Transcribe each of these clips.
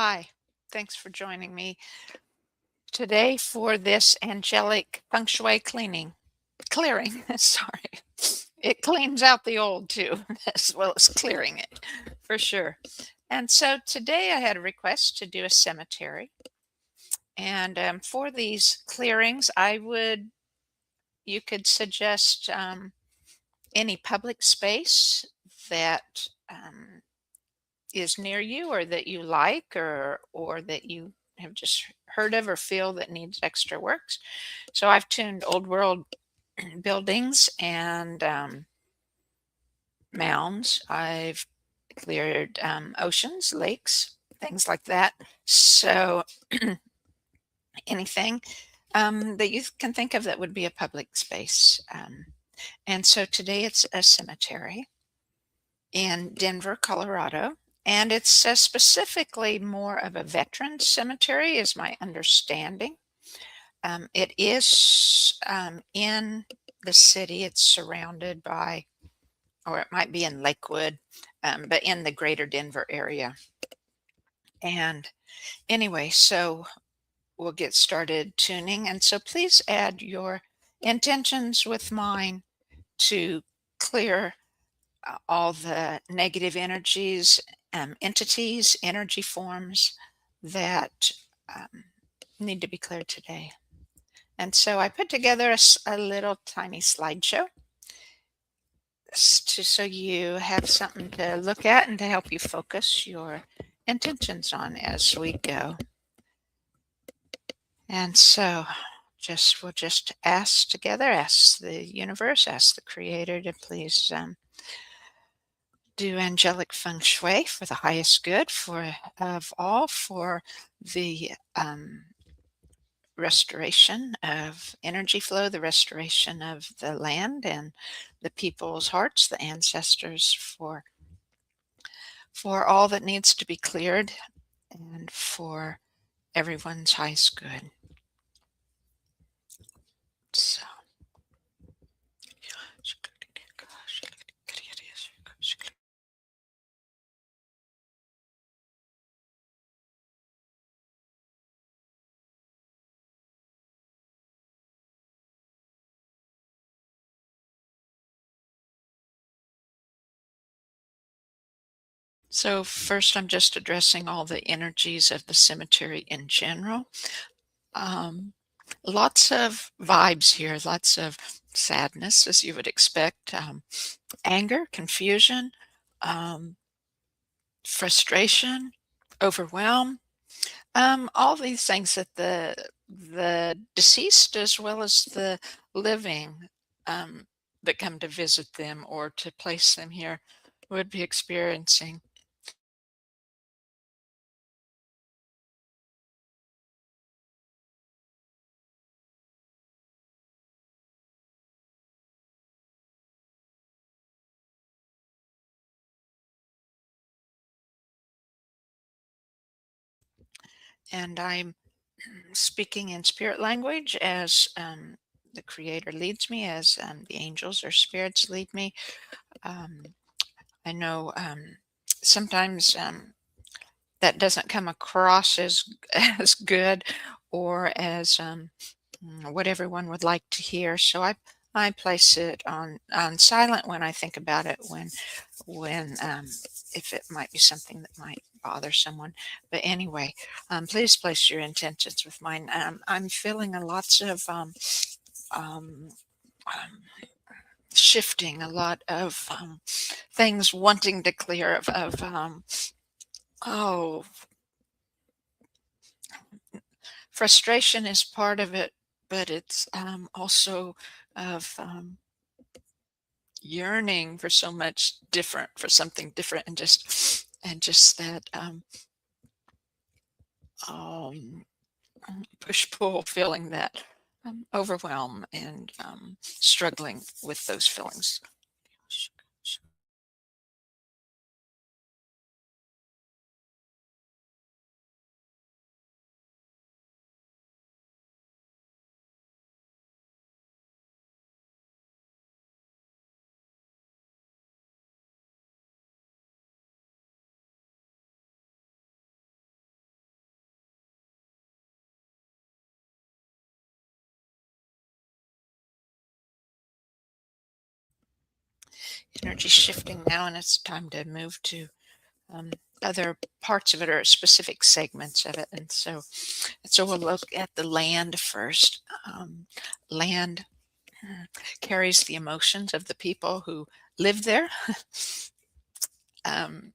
Hi, thanks for joining me today for this angelic feng shui clearing. Sorry. It cleans out the old too, as well as clearing it for sure. And so today I had a request to do a cemetery. And for these clearings, you could suggest any public space that is near you or that you like or that you have just heard of or feel that needs extra works. So I've tuned old world buildings and mounds. I've cleared oceans, lakes, things like that. So anything that you can think of that would be a public space. And so today it's a cemetery in Denver, Colorado. And it's specifically more of a veteran cemetery, is my understanding. It is in the city. It's surrounded by, or it might be in Lakewood, but in the greater Denver area. And anyway, so we'll get started tuning. And so please add your intentions with mine to clear all the negative energies, entities, energy forms that um, need to be cleared today. And so I put together a little tiny slideshow so you have something to look at and to help you focus your intentions on as we go. And so we'll just ask together, ask the universe, ask the creator to please do angelic feng shui for the highest good of all, for the restoration of energy flow, the restoration of the land and the people's hearts, the ancestors, for all that needs to be cleared and for everyone's highest good. So So first, I'm just addressing all the energies of the cemetery in general. Um, Lots of vibes here, lots of sadness, as you would expect, anger, confusion, um, frustration, overwhelm, all these things that the deceased as well as the living um, that come to visit them or to place them here would be experiencing. And I'm speaking in spirit language as the creator leads me, as the angels or spirits lead me. um, I know sometimes that doesn't come across as as good or as what everyone would like to hear, so I place it on silent when I think about it, when if it might be something that might bother someone. But anyway, please place your intentions with mine. I'm feeling a lots of um, um, shifting, a lot of things wanting to clear of oh, frustration is part of it, but it's also of yearning for so much different, for something different, and just that um, push pull feeling, that overwhelm and struggling with those feelings. energy shifting now, and it's time to move to um, other parts of it or specific segments of it. And so we'll look at the land first. Land carries the emotions of the people who live there. um,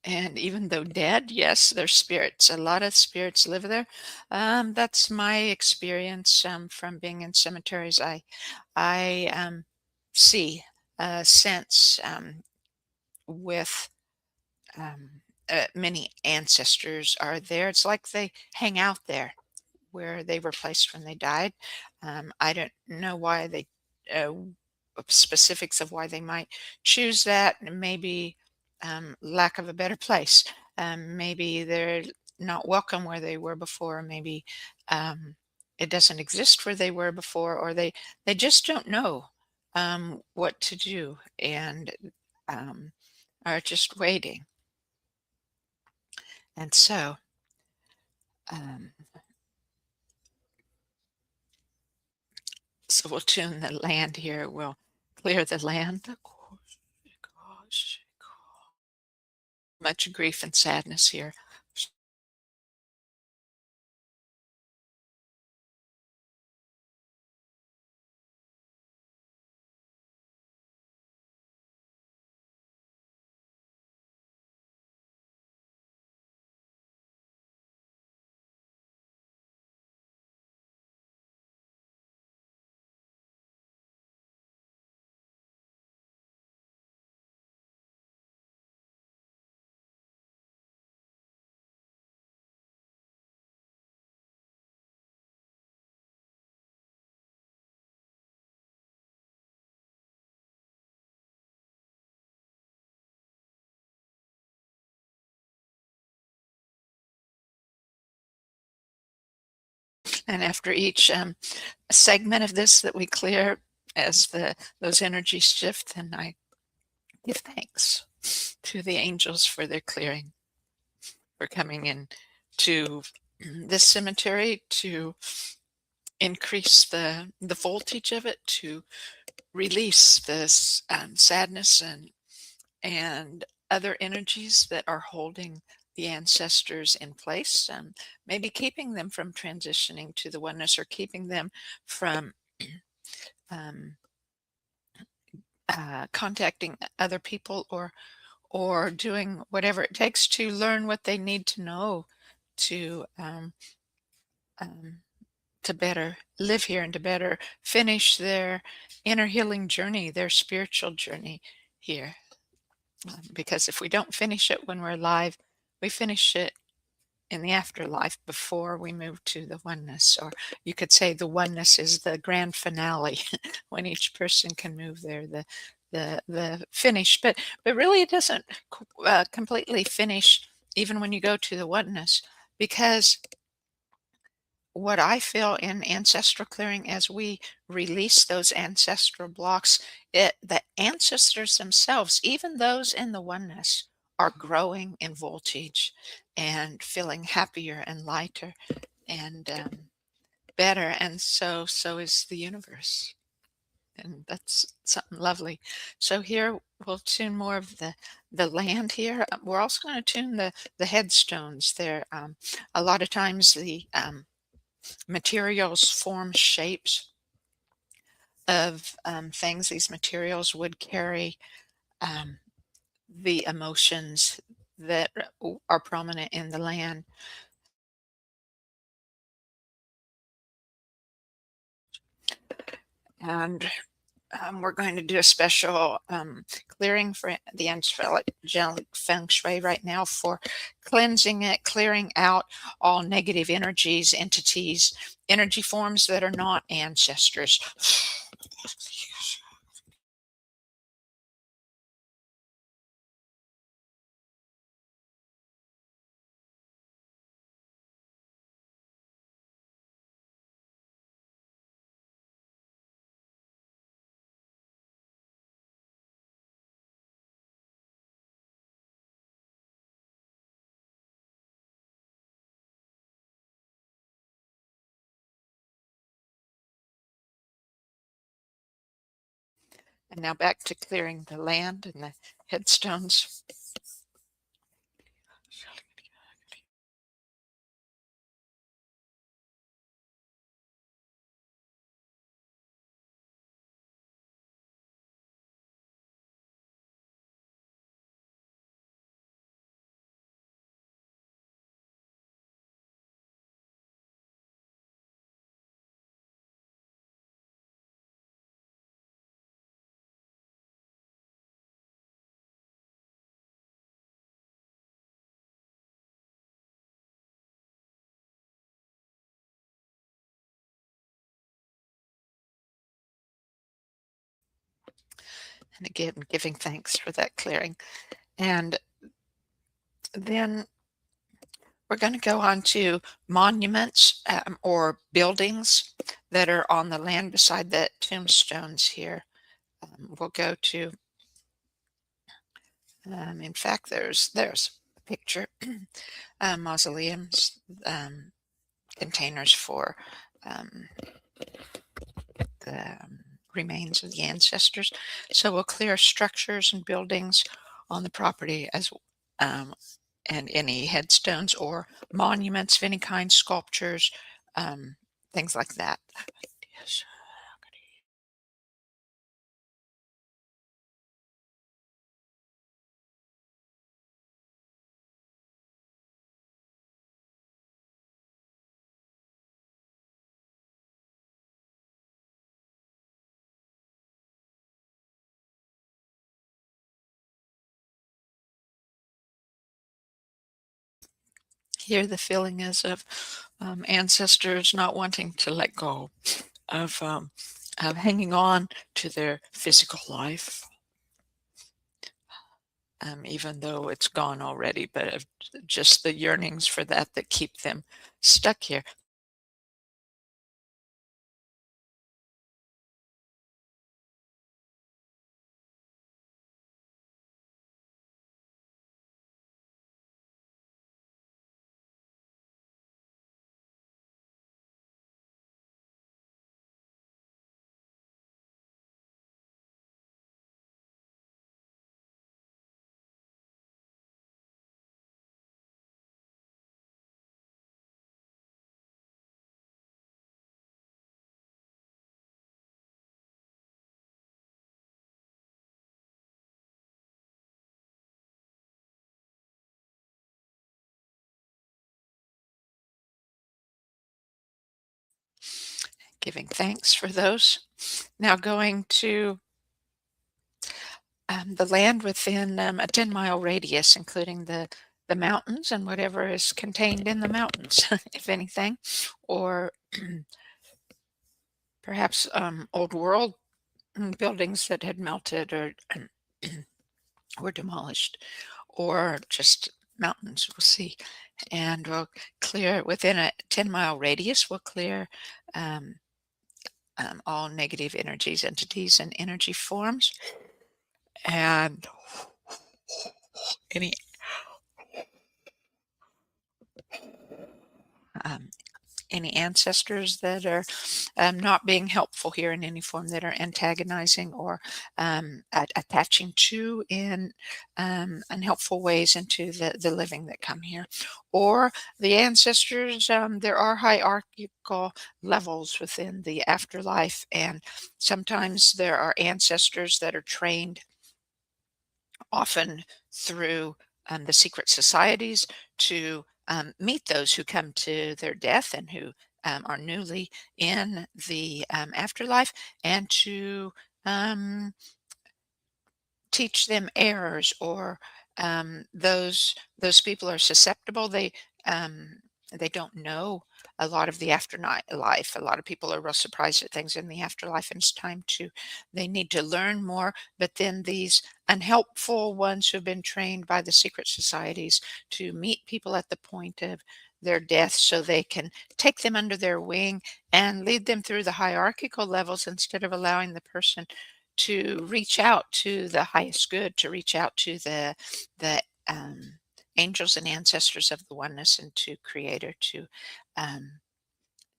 and even though dead, yes, they're spirits. A lot of spirits live there. That's my experience from being in cemeteries. I see, sense with um, many ancestors are there. It's like they hang out there where they were placed when they died. I don't know why they, uh, specifics of why they might choose that. Maybe lack of a better place. Maybe they're not welcome where they were before. Maybe it doesn't exist where they were before, or they just don't know what to do and um, are just waiting. And um, so we'll tune the land here. We'll clear the land. Much grief and sadness here. And after each segment of this that we clear, as those energies shift, then I give thanks to the angels for their clearing, for coming in to this cemetery to increase the voltage of it, to release this sadness and other energies that are holding the ancestors in place, maybe keeping them from transitioning to the oneness, or keeping them from um, contacting other people, or doing whatever it takes to learn what they need to know to um, to better live here and to better finish their inner healing journey, their spiritual journey here. Because if we don't finish it when we're alive, we finish it in the afterlife before we move to the oneness. Or you could say the oneness is the grand finale when each person can move there, the finish. But really, it doesn't completely finish even when you go to the oneness, because what I feel in ancestral clearing, as we release those ancestral blocks, the ancestors themselves, even those in the oneness, are growing in voltage and feeling happier and lighter and better. And so is the universe. And that's something lovely. So here we'll tune more of the land here. We're also going to tune the headstones there. A lot of times the materials form shapes of things. These materials would carry um, the emotions that are prominent in the land. And we're going to do a special clearing for the angelic feng shui right now, for cleansing it, clearing out all negative energies, entities, energy forms that are not ancestors. And now back to clearing the land and the headstones. And again, giving thanks for that clearing. And then we're going to go on to monuments or buildings that are on the land beside the tombstones here. We'll go to, in fact, there's a picture, mausoleums, containers for um, the remains of the ancestors. So we'll clear structures and buildings on the property um, and any headstones or monuments of any kind, sculptures, um, things like that. Yes. Here, the feeling is of ancestors not wanting to let go of hanging on to their physical life, even though it's gone already, but of just the yearnings for that keep them stuck here. Giving thanks for those. Now going to the land within a 10-mile radius, including the mountains and whatever is contained in the mountains, if anything, or perhaps old world buildings that had melted or were demolished, or just mountains. We'll see. And we'll clear within a 10-mile radius, we'll clear um, all negative energies, entities, and energy forms. And any um, any ancestors that are not being helpful here in any form, that are antagonizing or attaching to in unhelpful ways into the living that come here. Or the ancestors, there are hierarchical levels within the afterlife, and sometimes there are ancestors that are trained often through the secret societies to meet those who come to their death and who are newly in the afterlife, and to um, teach them errors, or those people are susceptible. They don't know a lot of the afterlife. A lot of people are real surprised at things in the afterlife, and it's time to they need to learn more. But then these unhelpful ones who have been trained by the secret societies to meet people at the point of their death, so they can take them under their wing and lead them through the hierarchical levels, instead of allowing the person to reach out to the highest good, to reach out to the angels and ancestors of the oneness, and to Creator, to um,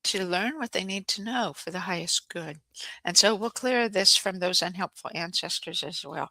to learn what they need to know for the highest good. And so we'll clear this from those unhelpful ancestors as well.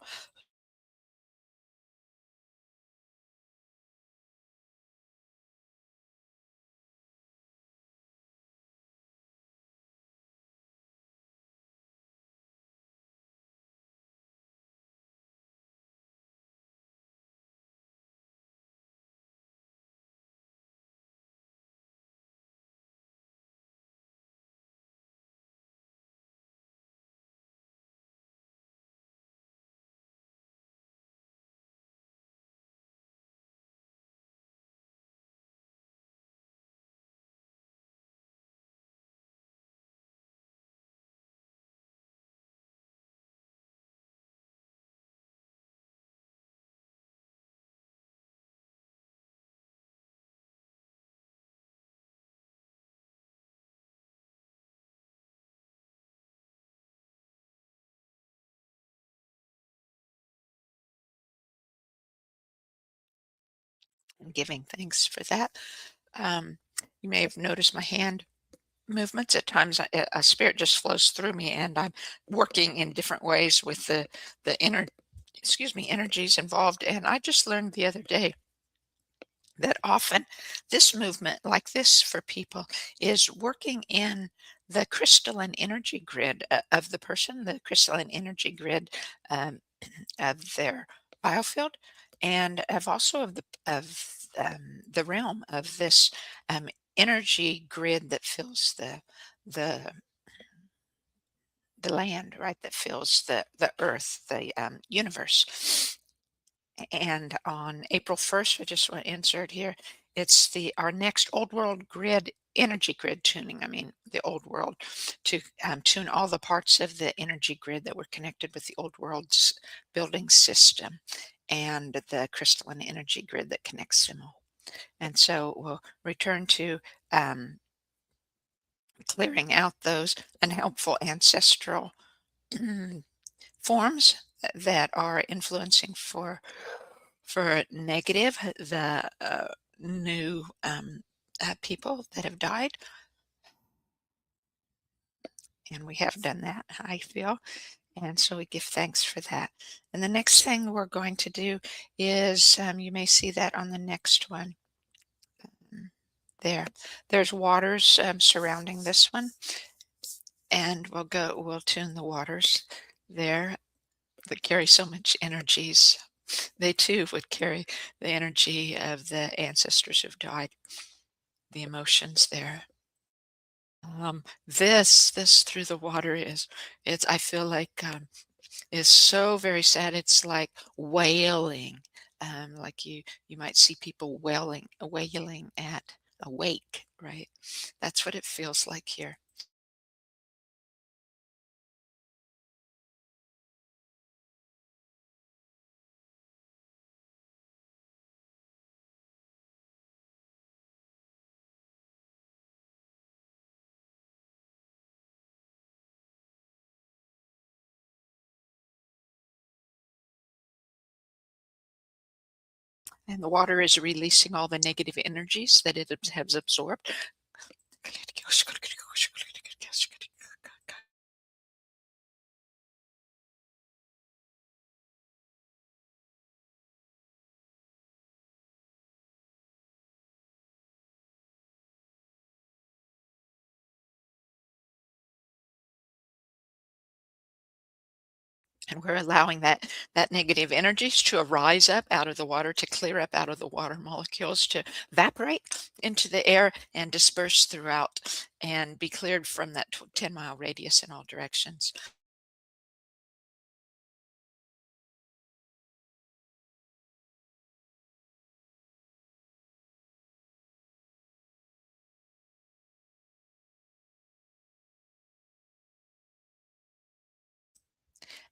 And giving thanks for that. Um, you may have noticed my hand movements at times. A spirit just flows through me, and I'm working in different ways with the inner, excuse me, energies involved. And I just learned the other day that often this movement, like this for people, is working in the crystalline energy grid of the person, the crystalline energy grid um, of their biofield, and of also of the realm of this energy grid that fills the the land, right? That fills the earth, the universe. And on April 1st, I just want to insert here, it's the our next old world grid energy grid tuning. I mean, the old world to tune all the parts of the energy grid that were connected with the old world's building system and the crystalline energy grid that connects them all. And so we'll return to um, clearing out those unhelpful ancestral forms that are influencing for negative, the new people that have died, and we have done that, I feel, and so we give thanks for that. And the next thing we're going to do is, you may see that on the next one. Mm, There, there's waters surrounding this one, and we'll tune the waters there that carry so much energies. They too would carry the energy of the ancestors who've died, the emotions there. This through the water it's I feel like is so very sad. It's like wailing, like you might see people wailing at a wake, right? That's what it feels like here. And the water is releasing all the negative energies that it has absorbed. And we're allowing that negative energies to arise up out of the water, to clear up out of the water molecules, to evaporate into the air and disperse throughout and be cleared from that 10-mile radius in all directions.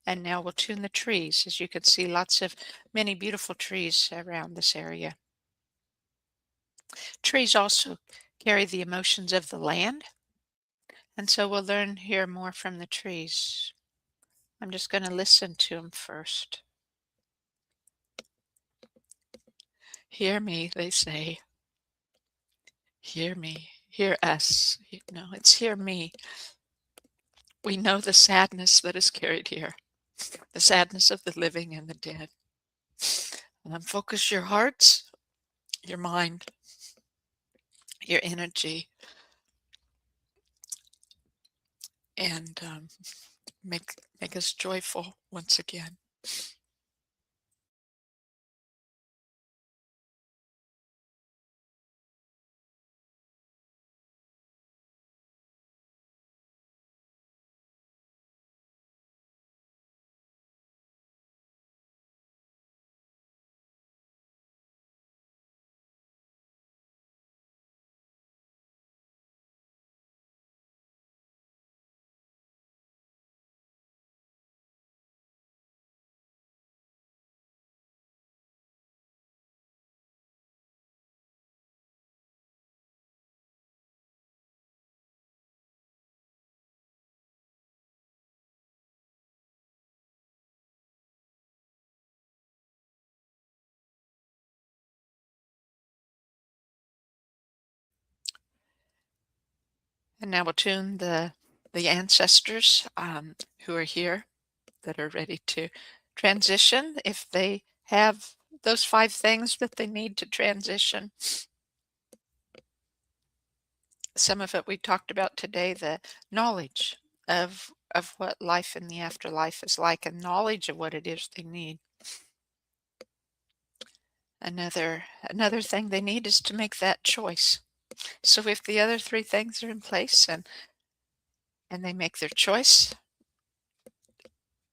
And now we'll tune the trees. As you can see, many beautiful trees around this area. Trees also carry the emotions of the land. And so we'll learn here more from the trees. I'm just going to listen to them first. Hear me, they say. Hear me. Hear us. No, it's hear me. We know the sadness that is carried here, the sadness of the living and the dead. Focus your hearts, your mind, your energy, and make us joyful once again. And now we'll tune the ancestors who are here that are ready to transition if they have those 5 things that they need to transition. Some of it we talked about today, the knowledge of what life in the afterlife is like and knowledge of what it is they need. Another thing they need is to make that choice. So if the other 3 things are in place and they make their choice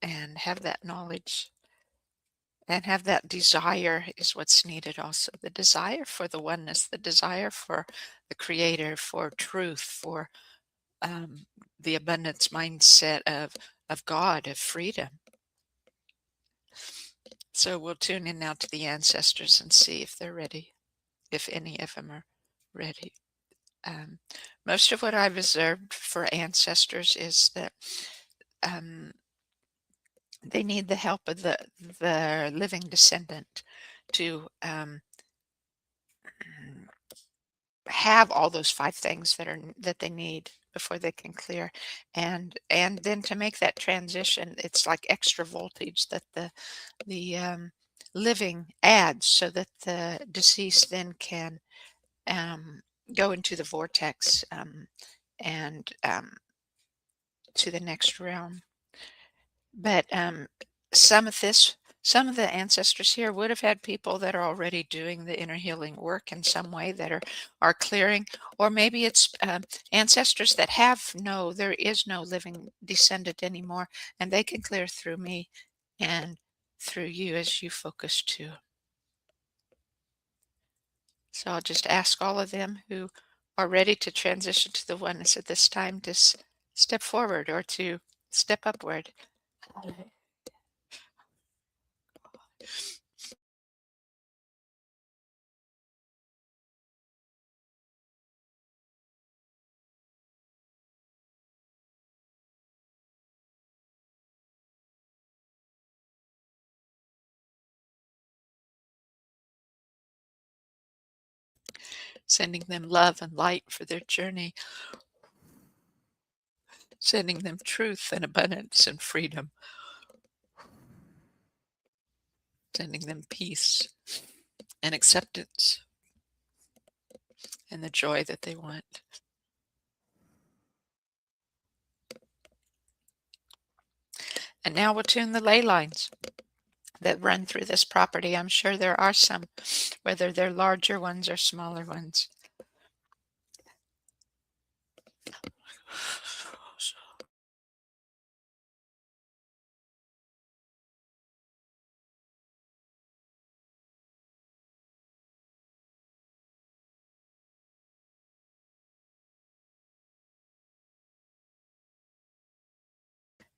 and have that knowledge and have that desire is what's needed also. The desire for the oneness, the desire for the creator, for truth, for um, the abundance mindset of God, of freedom. So we'll tune in now to the ancestors and see if they're ready, if any of them are ready. Um, Most of what I've observed for ancestors is that um, they need the help of the living descendant to have all those 5 things that they need before they can clear, and then to make that transition, it's like extra voltage that the living adds so that the deceased then can um, go into the vortex and to the next realm. But some of this, some of the ancestors here would have had people that are already doing the inner healing work in some way that are clearing, or maybe it's ancestors that have there is no living descendant anymore, and they can clear through me and through you as you focus too. So I'll just ask all of them who are ready to transition to the oneness at this time to step forward or to step upward. Sending them love and light for their journey, sending them truth and abundance and freedom, sending them peace and acceptance and the joy that they want. And now we'll tune the ley lines that run through this property. I'm sure there are some, whether they're larger ones or smaller ones.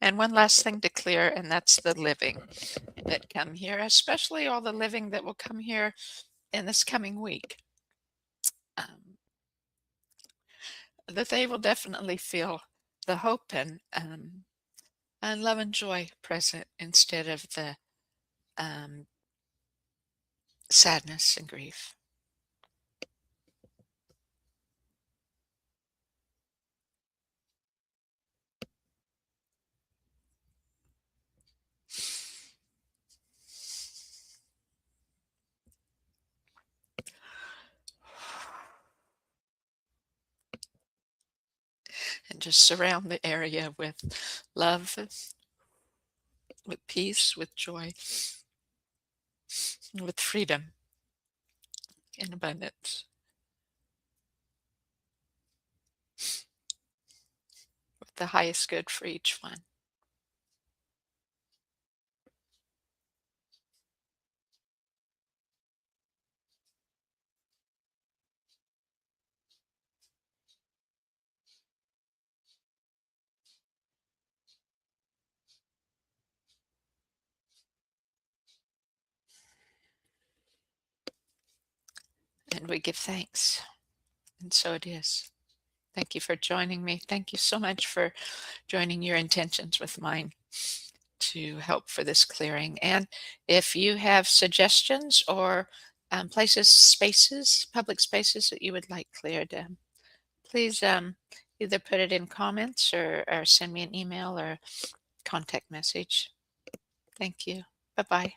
And one last thing to clear, and that's the living that come here, especially all the living that will come here in this coming week. That they will definitely feel the hope and love and joy present instead of the um, sadness and grief. And just surround the area with love, with peace, with joy, with freedom and abundance, with the highest good for each one. And we give thanks. And so it is. Thank you for joining me. Thank you so much for joining your intentions with mine to help for this clearing. And if you have suggestions or places, spaces, public spaces that you would like cleared, please either put it in comments or send me an email or contact message. Thank you. Bye bye.